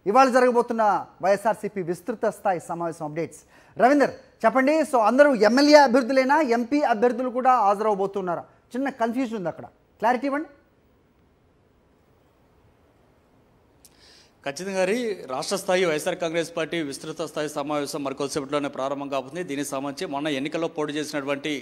ఇవాళ జరగబోతున్న వైఎస్ఆర్సీపీ విస్తృత స్థాయి సమావేశం అప్డేట్స్. రవీందర్ చెప్పండి. సో అందరూ ఎమ్మెల్యే అభ్యర్థులైనా, ఎంపీ అభ్యర్థులు కూడా హాజరవబోతున్నారా? చిన్న కన్ఫ్యూజన్ ఉంది, అక్కడ క్లారిటీ ఇవ్వండి. ఖచ్చితంగా రాష్ట్ర స్థాయి వైఎస్ఆర్ కాంగ్రెస్ పార్టీ విస్తృత స్థాయి సమావేశం మరికొద్దిసేపట్లోనే ప్రారంభం కాబోతుంది. దీనికి సంబంధించి మొన్న ఎన్నికల్లో పోటీ చేసినటువంటి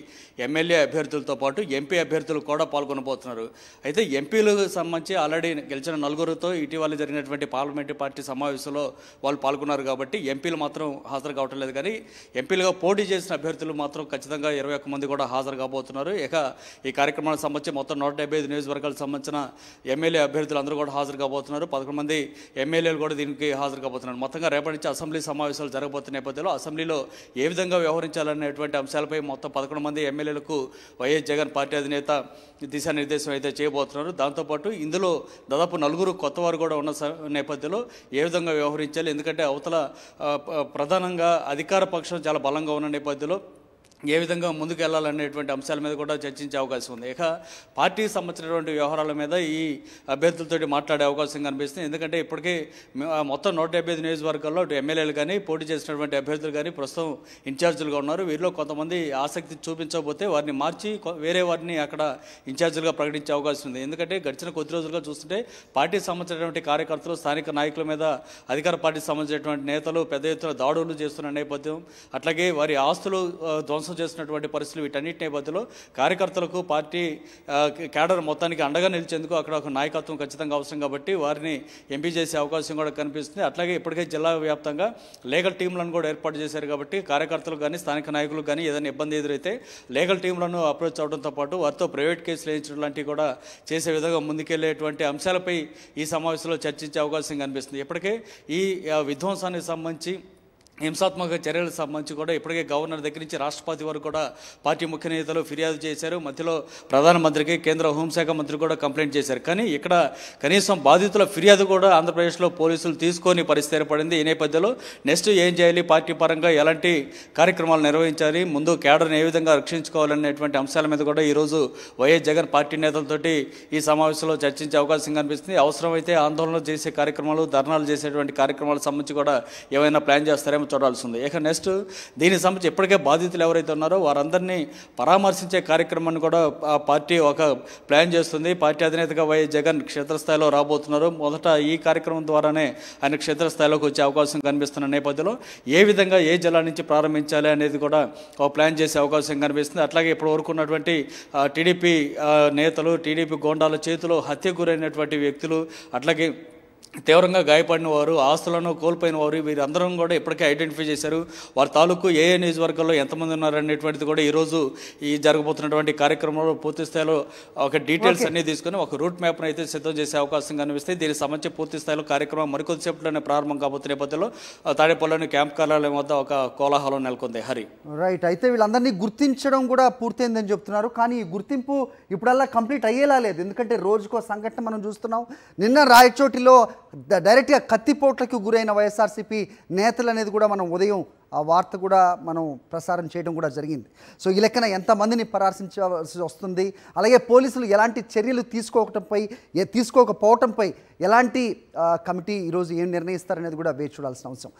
ఎమ్మెల్యే అభ్యర్థులతో పాటు ఎంపీ అభ్యర్థులు కూడా పాల్గొనబోతున్నారు. అయితే ఎంపీలకు సంబంధించి ఆల్రెడీ గెలిచిన నలుగురితో ఇటీవల జరిగినటువంటి పార్లమెంటరీ పార్టీ సమావేశంలో వాళ్ళు పాల్గొన్నారు కాబట్టి ఎంపీలు మాత్రం హాజరు కావటం లేదు. కానీ ఎంపీలుగా పోటీ చేసిన అభ్యర్థులు మాత్రం ఖచ్చితంగా 21 మంది కూడా హాజరు కాబోతున్నారు. ఇక ఈ కార్యక్రమానికి సంబంధించి మొత్తం 175 నియోజకవర్గాలకు సంబంధించిన ఎమ్మెల్యే అభ్యర్థులు అందరూ కూడా హాజరు కాబోతున్నారు. 11 మంది ఎమ్మెల్యేలు కూడా దీనికి హాజరు కాబోతున్నారు. మొత్తంగా రేపటి నుంచి అసెంబ్లీ సమావేశాలు జరగబోతున్న నేపథ్యంలో అసెంబ్లీలో ఏ విధంగా వ్యవహరించాలనేటువంటి అంశాలపై మొత్తం 11 మంది ఎమ్మెల్యేలకు వైఎస్ జగన్ పార్టీ అధినేత దిశానిర్దేశం అయితే చేయబోతున్నారు. దాంతోపాటు ఇందులో దాదాపు 4 కొత్త వారు కూడా ఉన్న నేపథ్యంలో ఏ విధంగా వ్యవహరించాలి, ఎందుకంటే అవతల ప్రధానంగా అధికార పక్షం చాలా బలంగా ఉన్న నేపథ్యంలో ఏ విధంగా ముందుకు వెళ్ళాలనేటువంటి అంశాల మీద కూడా చర్చించే అవకాశం ఉంది. ఇక పార్టీకి సంబంధించినటువంటి వ్యవహారాల మీద ఈ అభ్యర్థులతో మాట్లాడే అవకాశం కనిపిస్తుంది. ఎందుకంటే ఇప్పటికీ మొత్తం 175 నియోజకవర్గాల్లో ఎమ్మెల్యేలు కానీ పోటీ చేసినటువంటి అభ్యర్థులు కానీ ప్రస్తుతం ఇన్ఛార్జీలుగా ఉన్నారు. వీరిలో కొంతమంది ఆసక్తి చూపించకపోతే వారిని మార్చి వేరే వారిని అక్కడ ఇన్ఛార్జీలుగా ప్రకటించే అవకాశం ఉంది. ఎందుకంటే గడిచిన కొద్ది రోజులుగా చూస్తుంటే పార్టీకి సంబంధించినటువంటి కార్యకర్తలు స్థానిక నాయకుల మీద అధికార పార్టీకి సంబంధించినటువంటి నేతలు పెద్ద ఎత్తున దాడులు చేస్తున్న నేపథ్యం, అట్లాగే వారి ఆస్తులు ధ్వంసం చేస్తున్నటువంటి పరిస్థితులు, వీటన్నిటి నేపథ్యంలో కార్యకర్తలకు పార్టీ క్యాడర్ మొత్తానికి అండగా నిలిచేందుకు అక్కడ ఒక నాయకత్వం ఖచ్చితంగా అవసరం కాబట్టి వారిని ఎంపీ చేసే అవకాశం కూడా కనిపిస్తుంది. అట్లాగే ఇప్పటికే జిల్లా వ్యాప్తంగా లీగల్ టీంలను కూడా ఏర్పాటు చేశారు కాబట్టి కార్యకర్తలు కానీ స్థానిక నాయకులు కానీ ఏదైనా ఇబ్బంది ఎదురైతే లీగల్ టీంలను అప్రోచ్ అవడంతో పాటు వారితో ప్రైవేట్ కేసులు వేయించడం లాంటివి కూడా చేసే విధంగా ముందుకెళ్లేటువంటి అంశాలపై ఈ సమావేశంలో చర్చించే అవకాశం కనిపిస్తుంది. ఇప్పటికే ఈ విధ్వంసానికి సంబంధించి హింసాత్మక చర్యలకు సంబంధించి కూడా ఇప్పటికే గవర్నర్ దగ్గర నుంచి రాష్ట్రపతి వరకు కూడా పార్టీ ముఖ్య నేతలు ఫిర్యాదు చేశారు. మధ్యలో ప్రధానమంత్రికి కేంద్ర హోంశాఖ మంత్రి కూడా కంప్లైంట్ చేశారు. కానీ ఇక్కడ కనీసం బాధితుల ఫిర్యాదు కూడా ఆంధ్రప్రదేశ్లో పోలీసులు తీసుకొని పరిస్థితి ఏర్పడింది. ఈ నేపథ్యంలో నెక్స్ట్ ఏం చేయాలి, పార్టీ పరంగా ఎలాంటి కార్యక్రమాలు నిర్వహించాలి, ముందు కేడర్ని ఏ విధంగా రక్షించుకోవాలనేటువంటి అంశాల మీద కూడా ఈరోజు వైఎస్ జగన్ పార్టీ నేతలతోటి ఈ సమావేశంలో చర్చించే అవకాశం కనిపిస్తుంది. అవసరమైతే ఆందోళనలు చేసే కార్యక్రమాలు, ధర్నాలు చేసేటువంటి కార్యక్రమాలకు సంబంధించి కూడా ఏమైనా ప్లాన్ చేస్తారేమో చూడాల్సి ఉంది. ఇక నెక్స్ట్ దీనికి సంబంధించి ఇప్పటికే బాధితులు ఎవరైతే ఉన్నారో వారందరినీ పరామర్శించే కార్యక్రమాన్ని కూడా ఆ పార్టీ ఒక ప్లాన్ చేస్తుంది. పార్టీ అధినేతగా వైఎస్ జగన్ క్షేత్రస్థాయిలో రాబోతున్నారు. మొదట ఈ కార్యక్రమం ద్వారానే ఆయన క్షేత్రస్థాయిలోకి వచ్చే అవకాశం కనిపిస్తున్న నేపథ్యంలో ఏ విధంగా ఏ జిల్లా నుంచి ప్రారంభించాలి అనేది కూడా ఒక ప్లాన్ చేసే అవకాశం కనిపిస్తుంది. అట్లాగే ఇప్పటి వరకు ఉన్నటువంటి టీడీపీ నేతలు, టీడీపీ గోండాల చేతిలో హత్యకు గురైనటువంటి వ్యక్తులు, అట్లాగే తీవ్రంగా గాయపడిన వారు, ఆస్తులను కోల్పోయిన వారు, వీరందరం కూడా ఇప్పటికే ఐడెంటిఫై చేశారు. వారి తాలూకు ఏ నియోజకవర్గాల్లో ఎంతమంది ఉన్నారనేటువంటిది కూడా ఈరోజు ఈ జరగబోతున్నటువంటి కార్యక్రమంలో పూర్తి స్థాయిలో ఒక డీటెయిల్స్ అన్ని తీసుకుని ఒక రూట్ మ్యాప్ను అయితే సిద్ధం చేసే అవకాశం కనిపిస్తాయి. దీనికి సంబంధించి పూర్తి స్థాయిలో కార్యక్రమం మరికొద్దిసేపట్లోనే ప్రారంభం కాబోతున్న నేపథ్యంలో తాడేపల్లిలోని క్యాంప్ కార్యాలయం వద్ద ఒక కోలాహలం నెలకొంది. హరి రైట్. అయితే వీళ్ళందరినీ గుర్తించడం కూడా పూర్తయిందని చెప్తున్నారు. కానీ ఈ గుర్తింపు ఇప్పుడల్లా కంప్లీట్ అయ్యేలా లేదు. ఎందుకంటే రోజుకో సంఘటన మనం చూస్తున్నాం. నిన్న రాయచోటిలో డైరెక్ట్గా కత్తిపోట్లకు గురైన వైఎస్ఆర్సీపీ నేతలు అనేది కూడా మనం ఉదయం ఆ వార్త కూడా మనం ప్రసారం చేయడం కూడా జరిగింది. సో ఈ లెక్కన ఎంతమందిని పరామర్శించాల్సి వస్తుంది, అలాగే పోలీసులు ఎలాంటి చర్యలు తీసుకోకపోవటంపై ఎలాంటి కమిటీ ఈరోజు ఏం నిర్ణయిస్తారనేది కూడా వేచి చూడాల్సిన అవసరం.